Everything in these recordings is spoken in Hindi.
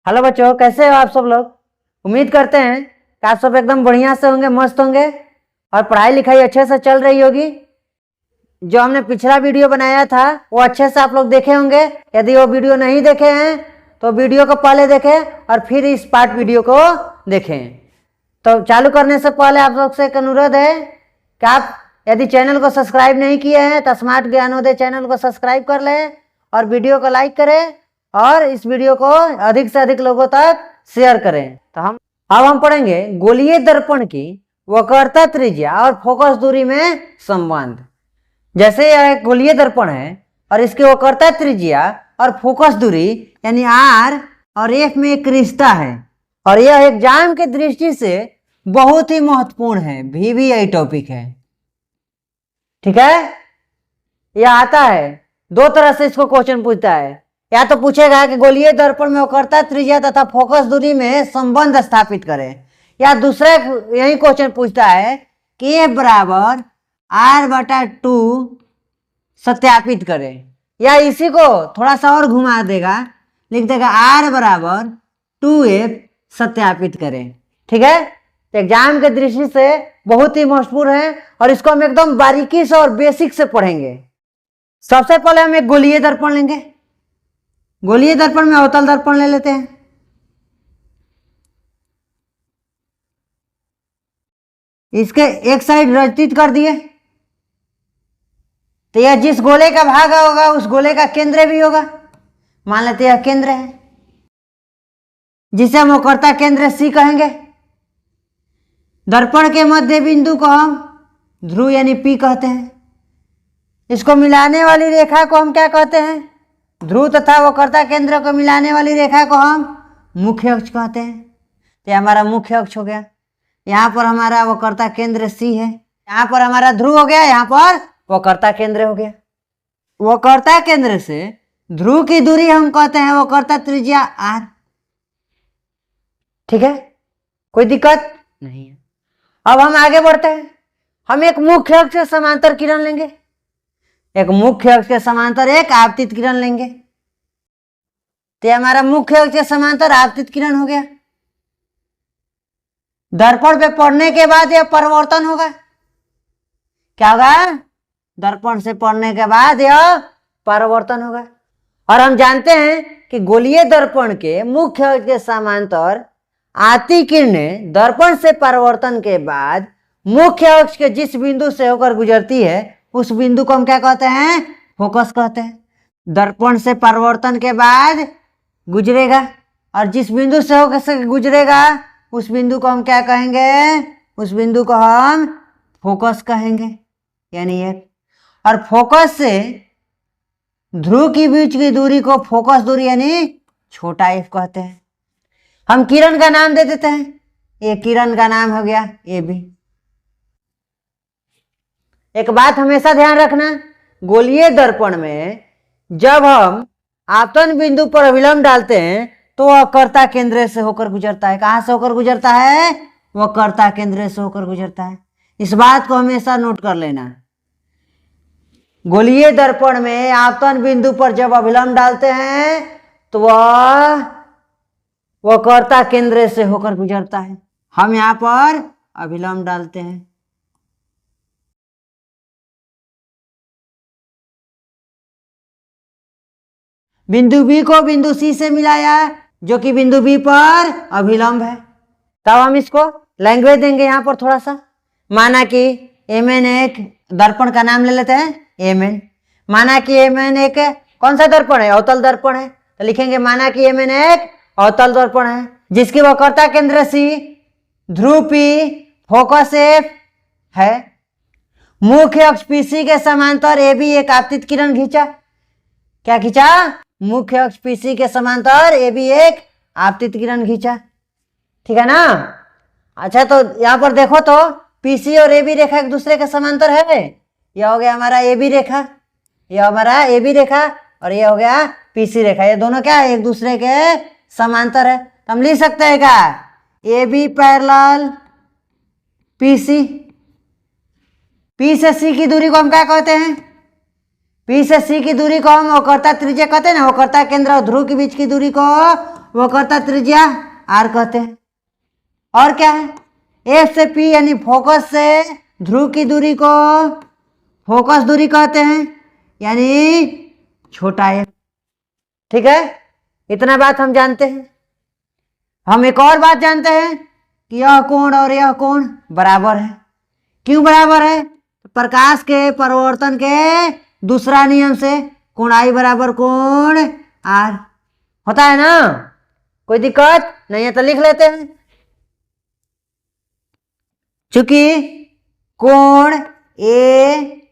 हेलो बच्चों, कैसे हो आप सब लोग। उम्मीद करते हैं कि आप सब एकदम बढ़िया से होंगे, मस्त होंगे और पढ़ाई लिखाई अच्छे से चल रही होगी। जो हमने पिछला वीडियो बनाया था वो अच्छे से आप लोग देखे होंगे। यदि वो वीडियो नहीं देखे हैं तो वीडियो को पहले देखें और फिर इस पार्ट वीडियो को देखें। तो चालू करने से पहले आप लोग से एक अनुरोध है कि आप यदि चैनल को सब्सक्राइब नहीं किए हैं तो स्मार्ट ज्ञानोदय चैनल को सब्सक्राइब कर लें और वीडियो को लाइक करें और इस वीडियो को अधिक से अधिक लोगों तक शेयर करें। तो हम पढ़ेंगे गोलीय दर्पण की वक्रता त्रिज्या और फोकस दूरी में संबंध। जैसे यह एक गोलीय दर्पण है और इसकी वक्रता त्रिज्या और फोकस दूरी यानी आर और एफ में एक रिश्ता है और यह एग्जाम की दृष्टि से बहुत ही महत्वपूर्ण है, VVI टॉपिक है। ठीक है, यह आता है दो तरह से, इसको क्वेश्चन पूछता है। या तो पूछेगा कि गोलीय दर्पण में वक्रता त्रिज्या तथा फोकस दूरी में संबंध स्थापित करें, या दूसरा यही क्वेश्चन पूछता है कि F बराबर R/2 सत्यापित करें, या इसी को थोड़ा सा और घुमा देगा, लिख देगा R बराबर 2F सत्यापित करें। ठीक है, तो एग्जाम के दृष्टि से बहुत ही महत्वपूर्ण है और इसको हम एकदम बारीकी से और बेसिक से पढ़ेंगे। सबसे पहले हम एक गोलीय दर्पण लेंगे। गोलीय दर्पण में अवतल दर्पण ले लेते हैं। इसके एक साइड रचित कर दिए तो यह जिस गोले का भाग होगा उस गोले का केंद्र भी होगा। मान लेते हैं यह केंद्र है जिसे हम वक्रता केंद्र C कहेंगे। दर्पण के मध्य बिंदु को हम ध्रुव यानी P कहते हैं। इसको मिलाने वाली रेखा को हम क्या कहते हैं? ध्रुव तथा वक्रता केंद्र को मिलाने वाली रेखा को हम मुख्य अक्ष कहते हैं। तो हमारा मुख्य अक्ष हो गया। यहाँ पर हमारा वक्रता केंद्र C है, यहाँ पर हमारा ध्रुव हो गया, यहाँ पर वक्रता केंद्र हो गया। वक्रता केंद्र से ध्रुव की दूरी हम कहते हैं वक्रता त्रिज्या R। ठीक है, कोई दिक्कत नहीं है। अब हम आगे बढ़ते हैं। हम एक मुख्य अक्ष से समांतर किरण लेंगे, एक मुख्य अक्ष के समांतर एक आपतित किरण लेंगे। तो हमारा मुख्य अक्ष के समांतर आपतित किरण हो गया। दर्पण पे पड़ने के बाद यह परावर्तन होगा। क्या होगा? दर्पण से पड़ने के बाद यह परावर्तन होगा। और हम जानते हैं कि गोलीय दर्पण के मुख्य अक्ष के समांतर आती किरणें दर्पण से परावर्तन के बाद मुख्य अक्ष के जिस बिंदु से होकर गुजरती है उस बिंदु को हम क्या कहते हैं? फोकस कहते हैं। दर्पण से परावर्तन के बाद गुजरेगा और जिस बिंदु से होकर गुजरेगा उस बिंदु को हम क्या कहेंगे? उस बिंदु को हम फोकस कहेंगे, यानी एक। और फोकस से ध्रुव के बीच की दूरी को फोकस दूरी यानी छोटा f कहते हैं। हम किरण का नाम दे देते हैं, ये किरण का नाम हो गया AB। एक बात हमेशा ध्यान रखना, गोलीय दर्पण में जब हम आपतन बिंदु पर अभिलंब डालते हैं तो वक्रता केंद्र से होकर गुजरता है। कहां से होकर गुजरता है? वक्रता केंद्र से होकर गुजरता है। इस बात को हमेशा नोट कर लेना। गोलीय दर्पण में आपतन बिंदु पर जब अभिलंब डालते हैं तो वह वक्रता केंद्र से होकर गुजरता है। हम यहां पर अभिलंब डालते हैं। बिंदु B को बिंदु C से मिलाया जो कि बिंदु B पर अभिलंब है। तब हम इसको लैंग्वेज देंगे यहाँ पर थोड़ा सा। माना कि Mn एक दर्पण का नाम ले लेते हैं Mn। माना कि Mn एक कौन सा दर्पण है? अवतल दर्पण है। तो लिखेंगे माना कि Mn एक अवतल दर्पण है जिसकी वक्रता केंद्र C, ध्रुव P, फोकस F है। मुख्य अक्ष PC के समांतर AB एक आपतित किरण खींचा। क्या खींचा? मुख्य अक्ष PC के समांतर AB एक आपतित किरण खींचा। ठीक है ना? अच्छा, तो यहां पर देखो तो PC और AB रेखा एक दूसरे के समांतर है। यह हो गया हमारा AB रेखा, यह हमारा AB रेखा और यह हो गया PC रेखा। ये दोनों क्या है? एक दूसरे के समांतर है। तो हम लिख सकते हैं क्या? AB parallel PC। P से C की दूरी को हम क्या कहते हैं? P से C की दूरी को हम वक्रता त्रिज्या कहते हैं ना। वक्रता केंद्र और ध्रुव के बीच की दूरी को वो करता त्रिज्या आर कहते हैं। और क्या है, एफ से पी यानी फोकस से ध्रुव की दूरी को फोकस दूरी कहते हैं, यानी छोटा एफ। ठीक है, इतना बात हम जानते हैं। हम एक और बात जानते हैं कि यह कोण और यह कोण बराबर है। क्यों बराबर है? प्रकाश के परावर्तन के दूसरा नियम से कोण आई बराबर कोण आर होता है ना। कोई दिक्कत नहीं है तो लिख लेते हैं। चूंकि कोण ए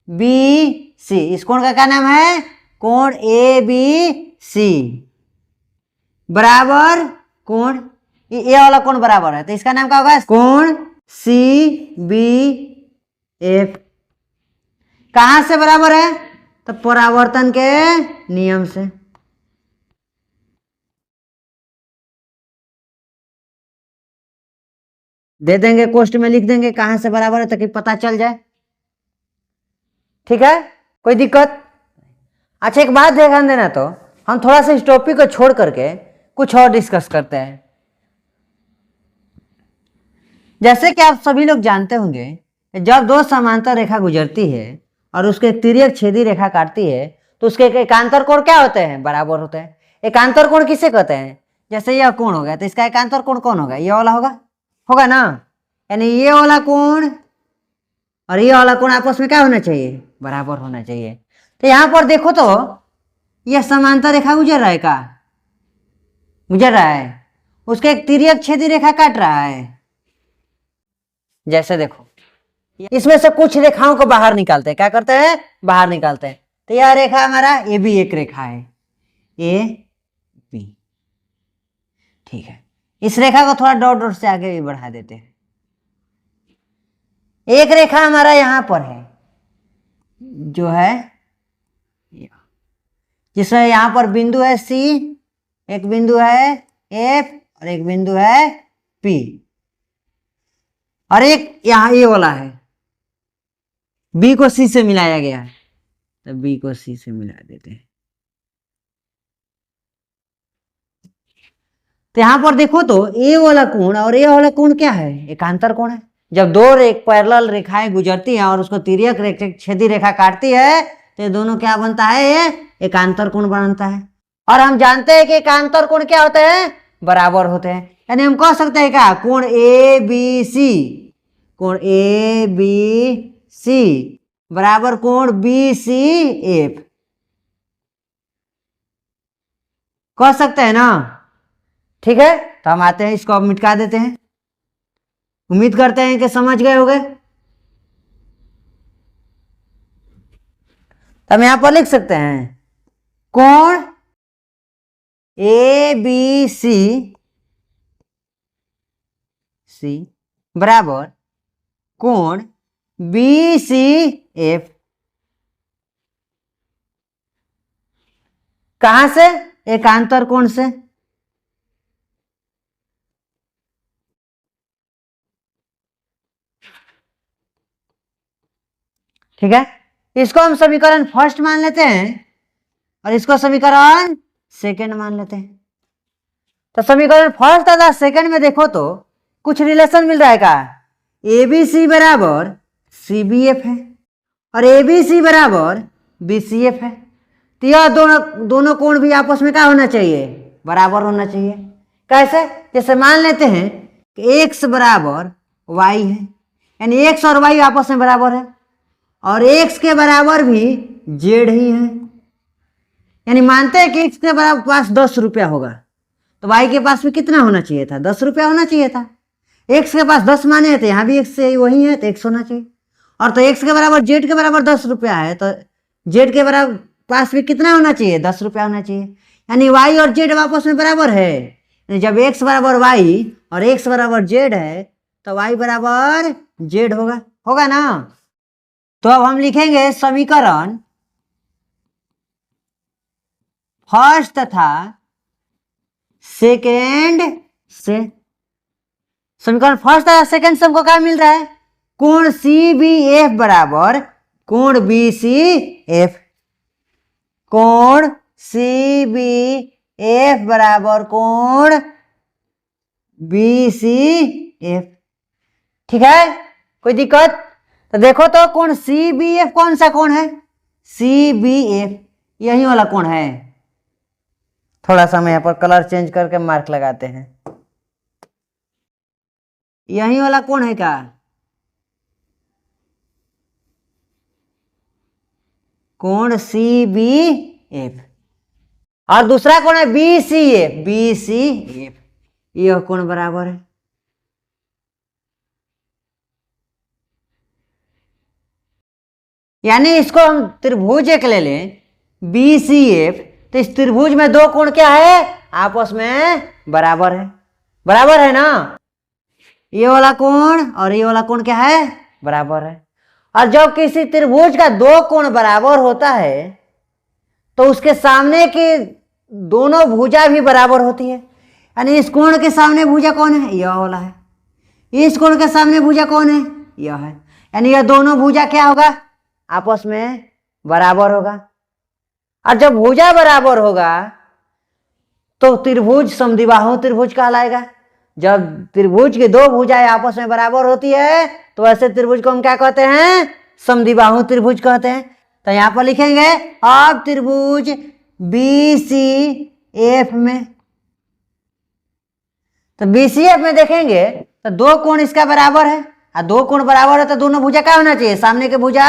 बी सी, इस कोण का क्या नाम है? कोण ए बी सी बराबर कोण, ये वाला कोण बराबर है तो इसका नाम क्या होगा? कोण सी बी एफ। कहां से बराबर है? तो परावर्तन के नियम से। दे देंगे कोष्ट में, लिख देंगे कहां से बराबर है ताकि पता चल जाए। ठीक है, कोई दिक्कत? अच्छा, एक बात ध्यान देना, तो हम थोड़ा सा इस टॉपिक को छोड़ करके कुछ और डिस्कस करते हैं। जैसे कि आप सभी लोग जानते होंगे, जब दो समांतर रेखा गुजरती है और उसके तिर्यक छेदी रेखा काटती है तो उसके एकांतर कोण क्या होते हैं? बराबर होते हैं। एकांतर कोण किसे कहते हैं? जैसे यह कोण हो गया तो इसका एकांतर कोण कौन होगा? ये वाला होगा ना। यानी ये वाला कोण और ये वाला कोण आपस में क्या होना चाहिए? बराबर होना चाहिए। तो यहां पर देखो तो यह समांतर रेखा गुजर रहा है, का गुजर रहा है, उसके एक तिर्यक छेदी रेखा काट रहा है। जैसे देखो, इसमें से कुछ रेखाओं को बाहर निकालते हैं। क्या करते हैं? बाहर निकालते हैं। तो यह रेखा हमारा ए भी एक रेखा है, ए बी। ठीक है, इस रेखा को थोड़ा डॉट डॉट से आगे भी बढ़ा देते हैं। एक रेखा हमारा यहां पर है जो है, जिसमें यहां पर बिंदु है सी, एक बिंदु है एफ और एक बिंदु है पी, और एक यहां ए वाला है। बी को सी से मिलाया गया है तो बी को सी से मिला देते हैं। तो यहां पर देखो तो ए वाला कोण और ए वाला कोण क्या है? एकांतर कोण है। जब दो पैरेलल रेखाएं गुजरती हैं और उसको तिर्यक छेदी रेखा काटती है तो ये दोनों क्या बनता है? ये एकांतर कोण बनता है। और हम जानते हैं कि एकांतर कोण क्या होते हैं? बराबर होते हैं। यानी हम कह सकते हैं क्या? कोण ए बी सी, कोण ए बी सी बराबर कोण बी सी एफ, कह सकते हैं ना। ठीक है, तो हम आते हैं, इसको अब मिटा देते हैं। उम्मीद करते हैं कि समझ गए होंगे। तो हम यहां पर लिख सकते हैं कोण ए बी सी बराबर कोण बी सी एफ। कहां से? एकांतर कोण से। ठीक है, इसको हम समीकरण फर्स्ट मान लेते हैं और इसको समीकरण सेकंड मान लेते हैं। तो समीकरण फर्स्ट तथा सेकंड में देखो तो कुछ रिलेशन मिल रहा है। का ए बी सी बराबर सी बी एफ है और ए बी सी बराबर बी सी एफ है। तो यह दोनों कोण भी आपस में क्या होना चाहिए? बराबर होना चाहिए। कैसे? जैसे मान लेते हैं कि एक्स बराबर वाई है, यानी एक्स और वाई आपस में बराबर है, और एक्स के बराबर भी जेड ही है। यानी मानते हैं कि एक्स के बराबर पास 10 रुपया होगा तो वाई के पास भी कितना होना चाहिए था? 10 रुपया होना चाहिए था। एक्स के पास 10 माने हैं तो यहाँ भी एक्स से वही है तो एक्स होना चाहिए। और तो एक्स के बराबर जेड के बराबर 10 रुपया है तो जेड के बराबर पास भी कितना होना चाहिए? 10 रुपया होना चाहिए। यानी वाई और जेड आपस में बराबर है। जब एक्स बराबर वाई और एक्स बराबर जेड है तो वाई बराबर जेड होगा ना। तो अब हम लिखेंगे समीकरण फर्स्ट तथा सेकेंड से। समीकरण फर्स्ट तथा सेकेंड से हमको क्या मिल रहा है? कोण सी बी एफ बराबर कोण बी सी एफ, कोण सी बी एफ बराबर कोण बी सी एफ। ठीक है, कोई दिक्कत? तो देखो तो कोण सी बी एफ कौन सा कोण है? सी बी एफ, यही वाला कोण है। थोड़ा सा हम यहाँ पर कलर चेंज करके मार्क लगाते हैं। यही वाला कोण है क्या? कोण सी बी एफ। और दूसरा कोण है B C F, B C F, यह कोण बराबर है। यानी इसको हम त्रिभुज एक ले लें बी सी एफ, तो इस त्रिभुज में दो कोण क्या है? आपस में बराबर है। बराबर है ना? ये वाला कोण और ये वाला कोण क्या है? बराबर है। और जब किसी त्रिभुज का दो कोण बराबर होता है तो उसके सामने की दोनों भुजा भी बराबर होती है। यानी इस कोण के सामने भुजा कौन है? यह वाला है। इस कोण के सामने भुजा कौन है? यह है। यानी यह दोनों भुजा क्या होगा? आपस में बराबर होगा। और जब भुजा बराबर होगा तो त्रिभुज समद्विबाहु त्रिभुज कहलाएगा। जब त्रिभुज की दो भुजाएं आपस में बराबर होती है तो ऐसे त्रिभुज को हम क्या कहते हैं? समद्विबाहु त्रिभुज कहते हैं। तो यहां पर लिखेंगे अब त्रिभुज बी सी एफ में, तो बी सी एफ में देखेंगे तो दो कोण इसका बराबर है। और दो कोण बराबर है तो दोनों भुजा क्या होना चाहिए? सामने के भुजा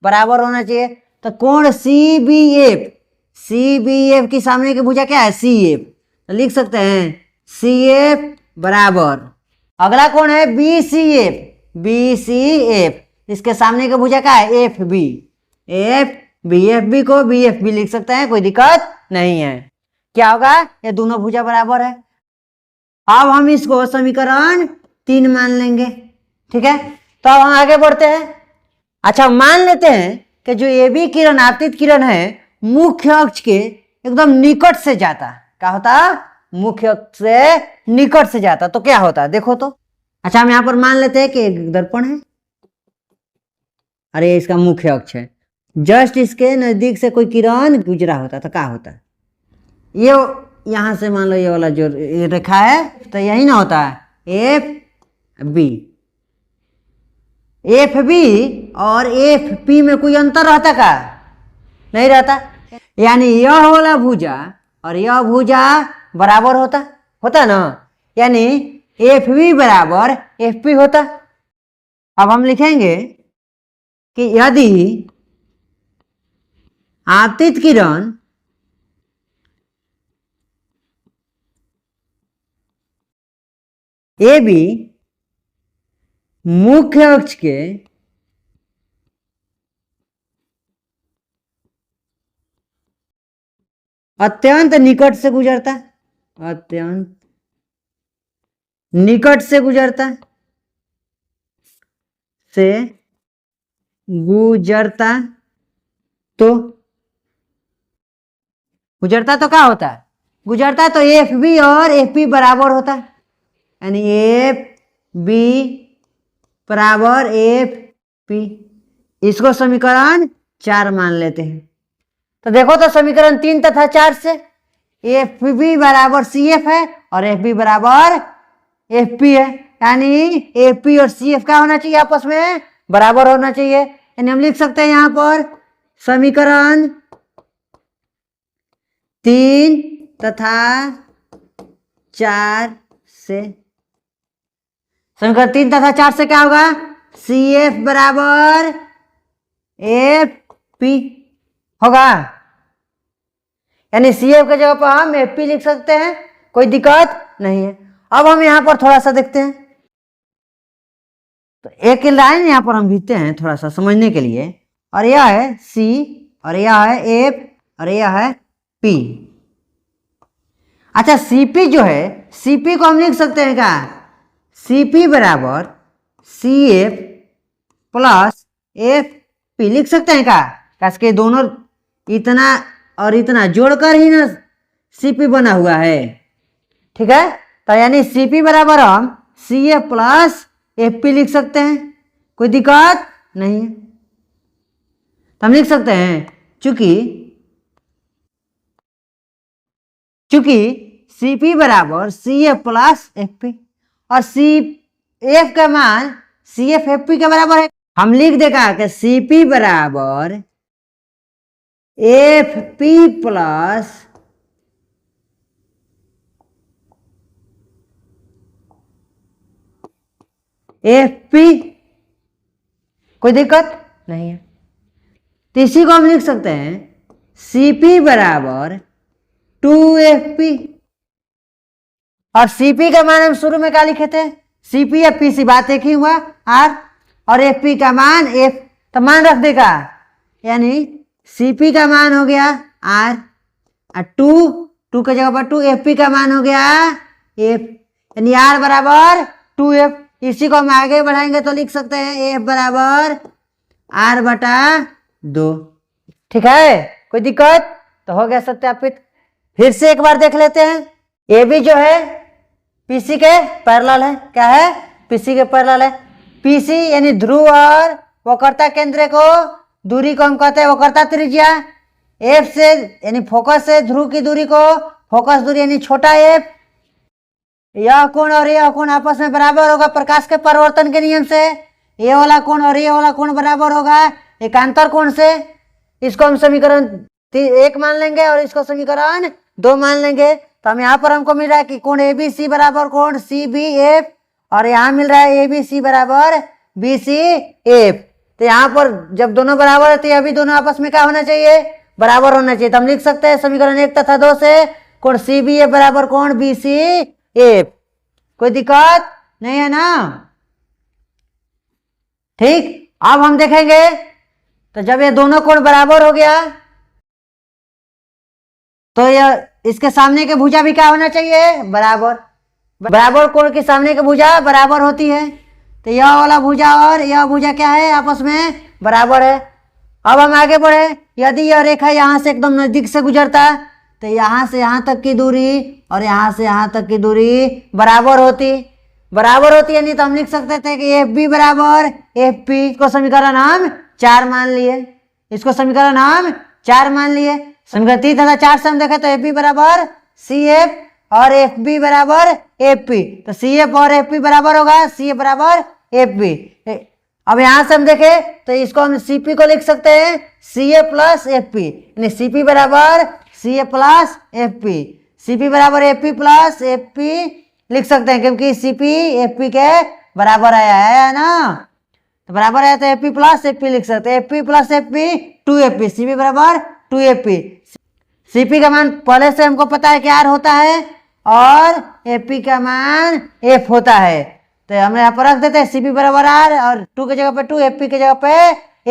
बराबर होना चाहिए। तो कोण C B F, C B F की सामने की भुजा क्या है? C F. तो लिख सकते हैं सी एफ बराबर, अगला कोण है B C F, B C F, इसके सामने की भुजा क्या है? F B, F B, F B को बी एफ बी लिख सकते हैं, कोई दिक्कत नहीं है। क्या होगा? ये दोनों भुजा बराबर है। अब हम इसको समीकरण 3 मान लेंगे। ठीक है, तो अब हम आगे बढ़ते हैं। अच्छा, मान लेते हैं कि जो ए बी किरण आपतित किरण है मुख्य अक्ष के एकदम निकट से जाता, क्या होता? मुख्य अक्ष से निकट से जाता तो क्या होता? देखो तो। अच्छा, हम यहां पर मान लेते हैं कि एक दर्पण है, अरे इसका मुख्य अक्ष है, जस्ट इसके नजदीक से कोई किरण गुजरा होता तो क्या होता? ये यहां से मान लो ये वाला जो रेखा है तो यही ना होता है एफ बी। एफ बी और एफ पी में कोई अंतर रहता का? नहीं रहता। यानी यह वाला भुजा और यह भुजा बराबर होता ना, यानी एफ बी बराबर एफ पी होता। अब हम लिखेंगे कि यदि आपतित किरण ए बी मुख्य अक्ष के अत्यंत निकट से गुजरता, अत्यंत निकट से गुजरता तो गुजरता तो क्या होता है? गुजरता तो एफ बी और एफ पी बराबर होता है। यानी एफ बी बराबर एफ पी, इसको समीकरण 4 मान लेते हैं। तो देखो तो समीकरण 3 तथा 4 से एफ बी बराबर सी एफ है और एफ बी बराबर एफ पी है। यानी एफ पी और सी एफ क्या होना चाहिए? आपस में बराबर होना चाहिए। यानी हम लिख सकते हैं यहां पर समीकरण 3 तथा 4 से, समीकरण 3 तथा 4 से क्या होगा? सी एफ बराबर एफ पी होगा। यानी सी एफ की जगह पर हम एफ पी लिख सकते हैं, कोई दिक्कत नहीं है। अब हम यहां पर थोड़ा सा देखते हैं, तो एक लाइन यहां पर हम खींचते हैं थोड़ा सा समझने के लिए, और यह है सी और यह है एफ और यह है पी। अच्छा, सीपी जो है, सीपी को हम लिख सकते हैं क्या? सीपी बराबर C F plus F P लिख सकते हैं क्या? कैसे दोनों इतना और इतना जोड़कर ही ना सीपी बना हुआ है। ठीक है, तो यानी सीपी बराबर हम C F plus F P लिख सकते हैं, कोई दिक्कत नहीं है। तो हम लिख सकते हैं चूंकि क्योंकि Cp बराबर Cf प्लस Fp और Cf का मान Cf Fp के बराबर है। हम लिख देगा कि Cp बराबर Fp प्लस Fp। कोई दिक्कत नहीं है। तो इसी को हम लिख सकते हैं Cp बराबर 2Fp और Cp का मान हम शुरू में क्या लिखे थे, Cp या Pc, बात एक ही हुआ R, और Fp का मान F, तो मान रख देगा, यानी Cp का मान हो गया R और 2 के जगह पर 2, Fp का मान हो गया F, यानी R बराबर 2F। इसी को हम आगे बढ़ाएंगे तो लिख सकते हैं F बराबर R बटा 2। ठीक है, कोई दिक्कत? तो हो गया सत्यापित। फिर से एक बार देख लेते हैं। ये भी जो है पीसी के पैरेलल है। क्या है? पीसी के पैरेलल है। पीसी यानी ध्रुव और वक्रता केंद्र को, दूरी को हम कहते हैं वक्रता त्रिज्या। एफ से यानी फोकस से ध्रुव की दूरी को फोकस दूरी यानी छोटा एफ। यह कोण और यह कोण आपस में बराबर होगा प्रकाश के परिवर्तन के नियम से। ये वाला कोण और ये वाला कोण बराबर होगा एकांतर कोण से। इसको हम समीकरण 1 मान लेंगे और इसको समीकरण 2 मान लेंगे। तो हम यहाँ पर हमको मिल रहा है कि कोण ABC बराबर कोण CBF और यहाँ मिल रहा है ABC बराबर BCF। तो यहाँ पर जब दोनों बराबर है तो यह भी दोनों आपस में क्या होना चाहिए? बराबर होना चाहिए। तो हम लिख सकते हैं समीकरण 1 तथा 2 से कोण CBF बराबर कोण BCF। कोई दिक्कत नहीं है ना? ठीक, अब हम देखेंगे तो जब ये दोनों कोण बराबर हो गया तो यह इसके सामने के भुजा भी क्या होना चाहिए? बराबर। बराबर कोण के सामने की भुजा बराबर होती है। तो यह वाला भुजा और यह भुजा क्या है? आपस में बराबर है। अब हम आगे बढ़े। यदि यह रेखा यहाँ से एकदम नजदीक से गुजरता तो यहाँ से यहाँ तक की दूरी और यहाँ से यहाँ तक की दूरी बराबर होती है। नहीं तो हम लिख सकते थे कि एफ बी बराबर एफ पी। इसको समीकरण हम 4 मान लिए। समीकरण 3 तथा 4 से हम देखें तो एफ बी बराबर सी एफ और एफ बी बराबर एफ पी। तो सी एफ और एफ पी बराबर होगा सी एफ बराबर एफ बी। अब यहां से हम देखें तो इसको हम सी पी को लिख सकते हैं C A plus F P, यानी सी पी बराबर C A plus F P. C P बराबर F P plus F P लिख सकते हैं क्योंकि सी पी एफ पी के बराबर आया है ना। तो बराबर आया तो F P plus F P लिख सकते हैं। F P plus F P 2FP। C P बराबर 2FP। सी पी का मान पहले से हमको पता है कि आर होता है और एफ पी का मान एफ होता है। तो हम यहाँ पर रख देते हैं सी पी बराबर आर और 2 की जगह पे 2, एफ पी की जगह पे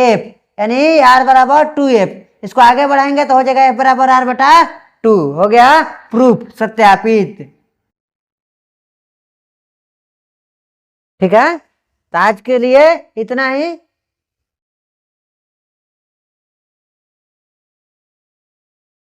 एफ, यानी आर बराबर 2F। इसको आगे बढ़ाएंगे तो हो जाएगा एफ बराबर आर बटा 2। हो गया प्रूफ, सत्यापित। ठीक है, तो आज के लिए इतना ही।